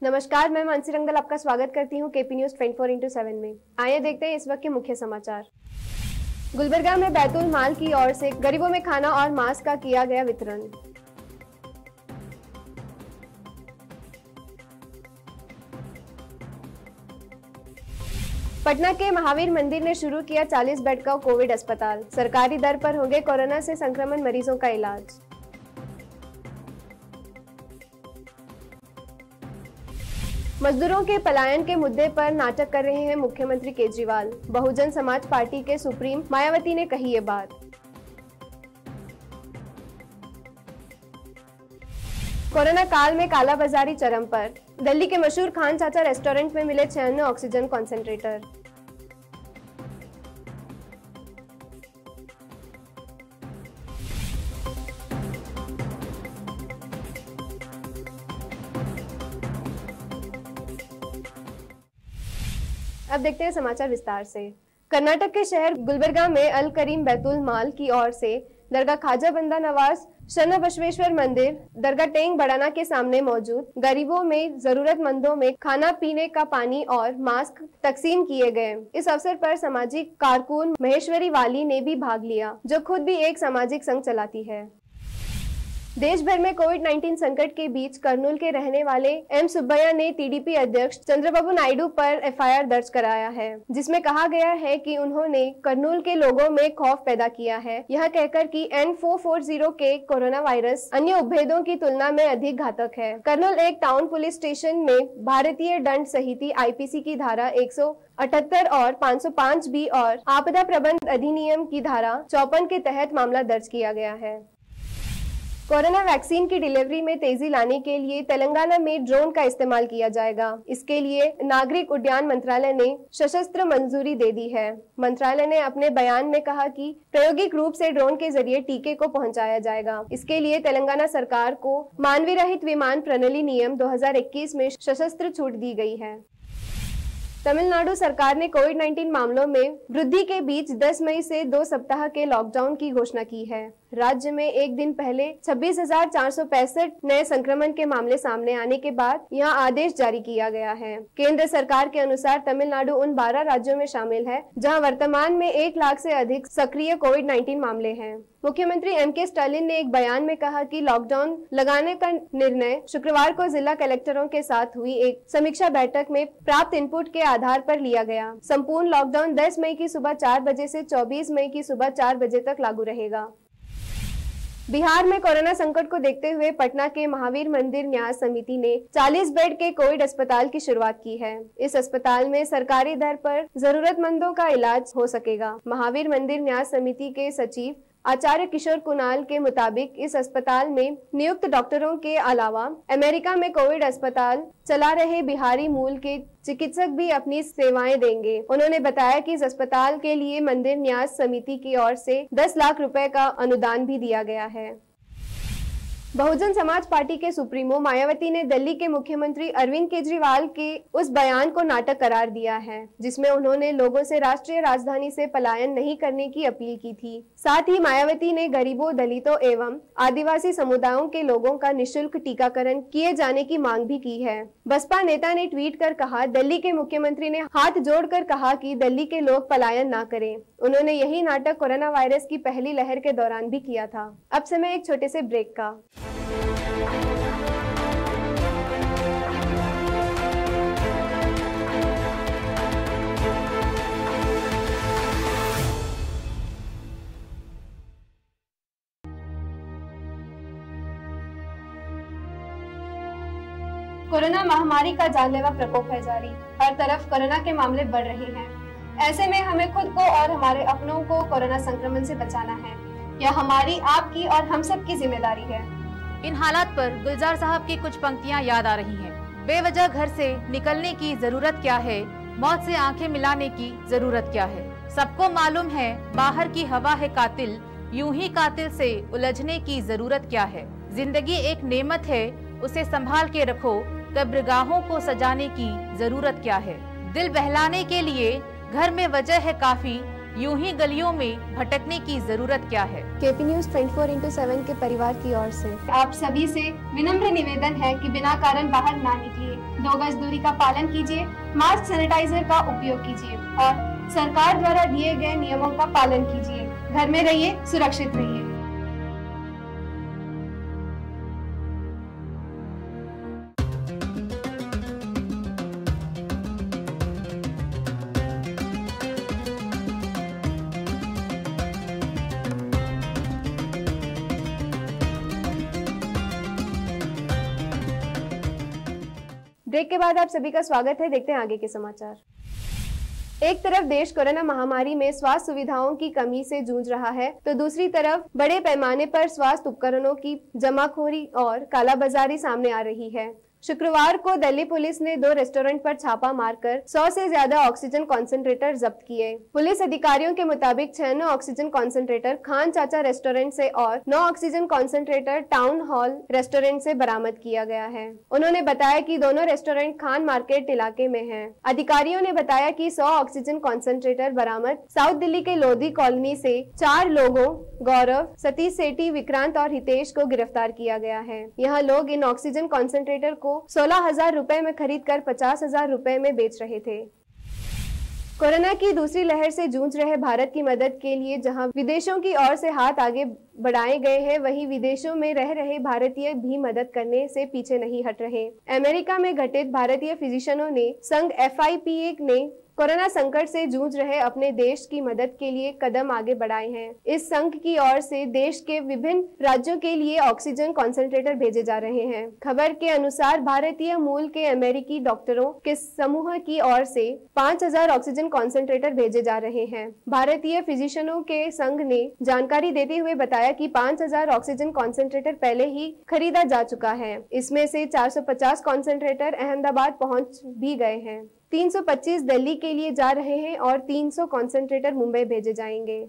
नमस्कार, मैं मानसी रंगदल आपका स्वागत करती हूं केपी न्यूज 24x7 में। आइए देखते हैं इस वक्त के मुख्य समाचार। गुलबर्गा में बैतुल माल की ओर से गरीबों में खाना और मास्क का किया गया वितरण। पटना के महावीर मंदिर ने शुरू किया 40 बेड का कोविड अस्पताल। सरकारी दर पर होंगे कोरोना से संक्रमण मरीजों का इलाज। मजदूरों के पलायन के मुद्दे पर नाटक कर रहे हैं मुख्यमंत्री केजरीवाल। बहुजन समाज पार्टी के सुप्रीम मायावती ने कही ये बात। कोरोना काल में कालाबाजारी चरम पर। दिल्ली के मशहूर खान चाचा रेस्टोरेंट में मिले 96 ऑक्सीजन कॉन्सेंट्रेटर। अब देखते हैं समाचार विस्तार से। कर्नाटक के शहर गुलबर्गा में अल करीम बैतुल माल की ओर से दरगाह ख्वाजा बंदा नवाज शरण बसवेश्वर मंदिर दरगाह टेंग बड़ाना के सामने मौजूद गरीबों में जरूरतमंदों में खाना पीने का पानी और मास्क तकसीम किए गए। इस अवसर पर सामाजिक कारकुन महेश्वरी वाली ने भी भाग लिया, जो खुद भी एक सामाजिक संघ चलाती है। देश भर में कोविड-19 संकट के बीच कर्नूल के रहने वाले एम सुब्बैया ने टीडीपी अध्यक्ष चंद्रबाबू नायडू पर एफआईआर दर्ज कराया है, जिसमें कहा गया है कि उन्होंने कर्नूल के लोगों में खौफ पैदा किया है, यह कहकर कि N440 के कोरोना वायरस अन्य उपभेदों की तुलना में अधिक घातक है। कर्नूल एक टाउन पुलिस स्टेशन में भारतीय दंड संहिता आईपीसी की धारा 178 और 505 बी और आपदा प्रबंधन अधिनियम की धारा 54 के तहत मामला दर्ज किया गया है। कोरोना वैक्सीन की डिलीवरी में तेजी लाने के लिए तेलंगाना में ड्रोन का इस्तेमाल किया जाएगा। इसके लिए नागरिक उड्डयन मंत्रालय ने सशस्त्र मंजूरी दे दी है। मंत्रालय ने अपने बयान में कहा कि प्रायोगिक रूप से ड्रोन के जरिए टीके को पहुंचाया जाएगा। इसके लिए तेलंगाना सरकार को मानवीय रहित विमान प्रणाली नियम 2021 में सशस्त्र छूट दी गई है। तमिलनाडु सरकार ने कोविड-19 मामलों में वृद्धि के बीच 10 मई से 2 सप्ताह के लॉकडाउन की घोषणा की है। राज्य में एक दिन पहले 26,465 नए संक्रमण के मामले सामने आने के बाद यह आदेश जारी किया गया है। केंद्र सरकार के अनुसार तमिलनाडु उन 12 राज्यों में शामिल है जहां वर्तमान में 1 लाख से अधिक सक्रिय कोविड-19 मामले हैं। मुख्यमंत्री एम.के. स्टालिन ने एक बयान में कहा कि लॉकडाउन लगाने का निर्णय शुक्रवार को जिला कलेक्टरों के साथ हुई एक समीक्षा बैठक में प्राप्त इनपुट के आधार पर लिया गया। संपूर्ण लॉकडाउन 10 मई की सुबह 4 बजे से 24 मई की सुबह 4 बजे तक लागू रहेगा। बिहार में कोरोना संकट को देखते हुए पटना के महावीर मंदिर न्यास समिति ने 40 बेड के कोविड अस्पताल की शुरुआत की है। इस अस्पताल में सरकारी दर पर जरूरतमंदों का इलाज हो सकेगा। महावीर मंदिर न्यास समिति के सचिव आचार्य किशोर कुणाल के मुताबिक इस अस्पताल में नियुक्त डॉक्टरों के अलावा अमेरिका में कोविड अस्पताल चला रहे बिहारी मूल के चिकित्सक भी अपनी सेवाएं देंगे। उन्होंने बताया कि इस अस्पताल के लिए मंदिर न्यास समिति की ओर से 10 लाख रुपए का अनुदान भी दिया गया है। बहुजन समाज पार्टी के सुप्रीमो मायावती ने दिल्ली के मुख्यमंत्री अरविंद केजरीवाल के उस बयान को नाटक करार दिया है, जिसमें उन्होंने लोगों से राष्ट्रीय राजधानी से पलायन नहीं करने की अपील की थी। साथ ही मायावती ने गरीबों, दलितों एवं आदिवासी समुदायों के लोगों का निःशुल्क टीकाकरण किए जाने की मांग भी की है। बसपा नेता ने ट्वीट कर कहा, दिल्ली के मुख्यमंत्री ने हाथ जोड़कर कहा कि दिल्ली के लोग पलायन न करें। उन्होंने यही नाटक कोरोना वायरस की पहली लहर के दौरान भी किया था। अब समय एक छोटे से ब्रेक का। कोरोना महामारी का जानलेवा प्रकोप है जारी। हर तरफ कोरोना के मामले बढ़ रहे हैं। ऐसे में हमें खुद को और हमारे अपनों को कोरोना संक्रमण से बचाना है। यह हमारी, आपकी और हम सब की जिम्मेदारी है। इन हालात पर गुलजार साहब की कुछ पंक्तियां याद आ रही हैं। बेवजह घर से निकलने की जरूरत क्या है, मौत से आंखें मिलाने की जरूरत क्या है। सबको मालूम है बाहर की हवा है कातिल, यूं ही कातिल से उलझने की जरूरत क्या है। जिंदगी एक नेमत है, उसे संभाल के रखो, कब्रगाहों को सजाने की जरूरत क्या है। दिल बहलाने के लिए घर में वजह है काफी, यूं ही गलियों में भटकने की जरूरत क्या है। केपी न्यूज 24/7 के परिवार की ओर से आप सभी से विनम्र निवेदन है कि बिना कारण बाहर ना निकलिए, 2 गज दूरी का पालन कीजिए, मास्क सैनिटाइजर का उपयोग कीजिए और सरकार द्वारा दिए गए नियमों का पालन कीजिए। घर में रहिए, सुरक्षित रहिए। ब्रेक के बाद आप सभी का स्वागत है। देखते हैं आगे के समाचार। एक तरफ देश कोरोना महामारी में स्वास्थ्य सुविधाओं की कमी से जूझ रहा है, तो दूसरी तरफ बड़े पैमाने पर स्वास्थ्य उपकरणों की जमाखोरी और कालाबाजारी सामने आ रही है। शुक्रवार को दिल्ली पुलिस ने 2 रेस्टोरेंट पर छापा मारकर 100 से ज्यादा ऑक्सीजन कॉन्सेंट्रेटर जब्त किए। पुलिस अधिकारियों के मुताबिक 6 ऑक्सीजन कॉन्सेंट्रेटर खान चाचा रेस्टोरेंट से और 9 oxygen concentrator town hall restaurant से बरामद किया गया है। उन्होंने बताया कि दोनों रेस्टोरेंट खान मार्केट इलाके में हैं। अधिकारियों ने बताया कि 100 ऑक्सीजन कॉन्सेंट्रेटर बरामद साउथ दिल्ली के लोधी कॉलोनी से 4 लोगों गौरव, सतीश सेठी, विक्रांत और हितेश को गिरफ्तार किया गया है। यह लोग इन ऑक्सीजन कॉन्सेंट्रेटर को 16,000 रुपए में खरीदकर 50,000 रुपए में बेच रहे थे। कोरोना की दूसरी लहर से जूझ रहे भारत की मदद के लिए जहां विदेशों की ओर से हाथ आगे बढ़ाए गए हैं, वहीं विदेशों में रह रहे भारतीय भी मदद करने से पीछे नहीं हट रहे। अमेरिका में घटित भारतीय फिजिशियनों ने संघ FIPA ने कोरोना संकट से जूझ रहे अपने देश की मदद के लिए कदम आगे बढ़ाए हैं। इस संघ की ओर से देश के विभिन्न राज्यों के लिए ऑक्सीजन कॉन्सेंट्रेटर भेजे जा रहे हैं। खबर के अनुसार भारतीय मूल के अमेरिकी डॉक्टरों के समूह की ओर से 5,000 ऑक्सीजन कॉन्सेंट्रेटर भेजे जा रहे हैं। भारतीय फिजिशियनों के संघ ने जानकारी देते हुए बताया कि 5,000 ऑक्सीजन कॉन्सेंट्रेटर पहले ही खरीदा जा चुका है। इसमें से 450 कॉन्सेंट्रेटर अहमदाबाद पहुंच भी गए हैं। 325 दिल्ली के लिए जा रहे हैं और 300 कॉन्सेंट्रेटर मुंबई भेजे जाएंगे।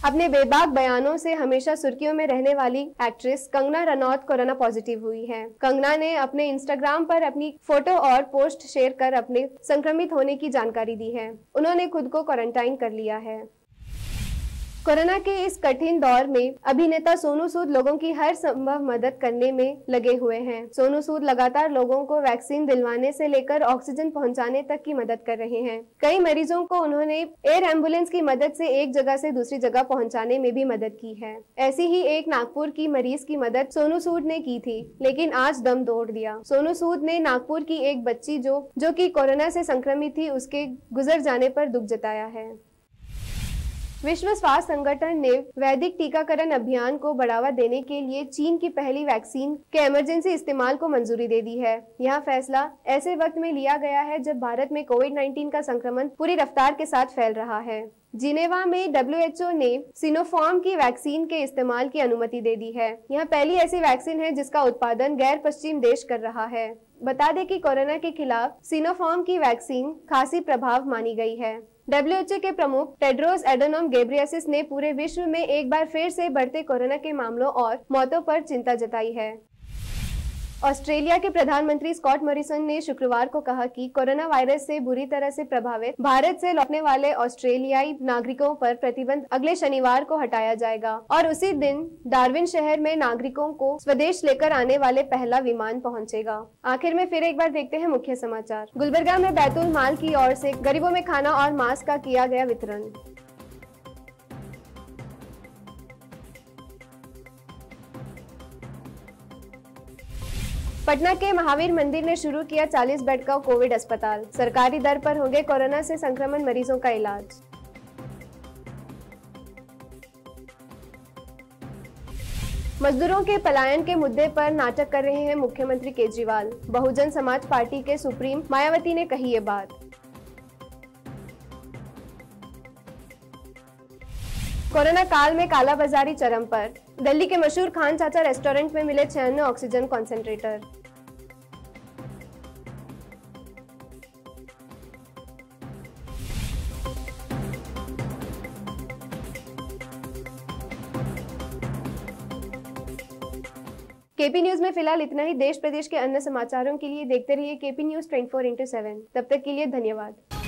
अपने बेबाक बयानों से हमेशा सुर्खियों में रहने वाली actress Kangana Ranaut corona positive हुई है। कंगना ने अपने इंस्टाग्राम पर अपनी फोटो और पोस्ट शेयर कर अपने संक्रमित होने की जानकारी दी है। उन्होंने खुद को क्वारंटाइन कर लिया है। कोरोना के इस कठिन दौर में अभिनेता सोनू सूद लोगों की हर संभव मदद करने में लगे हुए हैं। सोनू सूद लगातार लोगों को वैक्सीन दिलवाने से लेकर ऑक्सीजन पहुंचाने तक की मदद कर रहे हैं। कई मरीजों को उन्होंने एयर एम्बुलेंस की मदद से एक जगह से दूसरी जगह पहुंचाने में भी मदद की है। ऐसी ही एक नागपुर की मरीज की मदद सोनू सूद ने की थी, लेकिन आज दम तोड़ दिया। सोनू सूद ने नागपुर की एक बच्ची जो कि कोरोना से संक्रमित थी, उसके गुजर जाने पर दुख जताया है। विश्व स्वास्थ्य संगठन ने वैदिक टीकाकरण अभियान को बढ़ावा देने के लिए चीन की पहली वैक्सीन के इमरजेंसी इस्तेमाल को मंजूरी दे दी है। यह फैसला ऐसे वक्त में लिया गया है जब भारत में कोविड-19 का संक्रमण पूरी रफ्तार के साथ फैल रहा है। जिनेवा में WHO ने सिनोफार्म की वैक्सीन के इस्तेमाल की अनुमति दे दी है। यह पहली ऐसी वैक्सीन है जिसका उत्पादन गैर पश्चिम देश कर रहा है। बता दें कि कोरोना के खिलाफ सिनोफार्म की वैक्सीन खासी प्रभाव मानी गई है। WHO के प्रमुख टेड्रोस एडोनम गेब्रियसिस ने पूरे विश्व में एक बार फिर से बढ़ते कोरोना के मामलों और मौतों पर चिंता जताई है। ऑस्ट्रेलिया के प्रधानमंत्री स्कॉट मॉरिसन ने शुक्रवार को कहा कि कोरोना वायरस से बुरी तरह से प्रभावित भारत से लौटने वाले ऑस्ट्रेलियाई नागरिकों पर प्रतिबंध अगले शनिवार को हटाया जाएगा और उसी दिन डार्विन शहर में नागरिकों को स्वदेश लेकर आने वाले पहला विमान पहुंचेगा। आखिर में फिर एक बार देखते हैं मुख्य समाचार। गुलबर्गा में बैतुल माल की ओर से गरीबों में खाना और मास्क का किया गया वितरण। पटना के महावीर मंदिर ने शुरू किया 40 बेड का कोविड अस्पताल। सरकारी दर पर होंगे कोरोना से संक्रमण मरीजों का इलाज। मजदूरों के पलायन के मुद्दे पर नाटक कर रहे हैं मुख्यमंत्री केजरीवाल। बहुजन समाज पार्टी के सुप्रीम मायावती ने कही ये बात। कोरोना काल में कालाबाजारी चरम पर। दिल्ली के मशहूर खान चाचा रेस्टोरेंट में मिले 96 ऑक्सीजन कॉन्सेंट्रेटर। केपी न्यूज में फिलहाल इतना ही। देश प्रदेश के अन्य समाचारों के लिए देखते रहिए केपी न्यूज 24/7। तब तक के लिए धन्यवाद।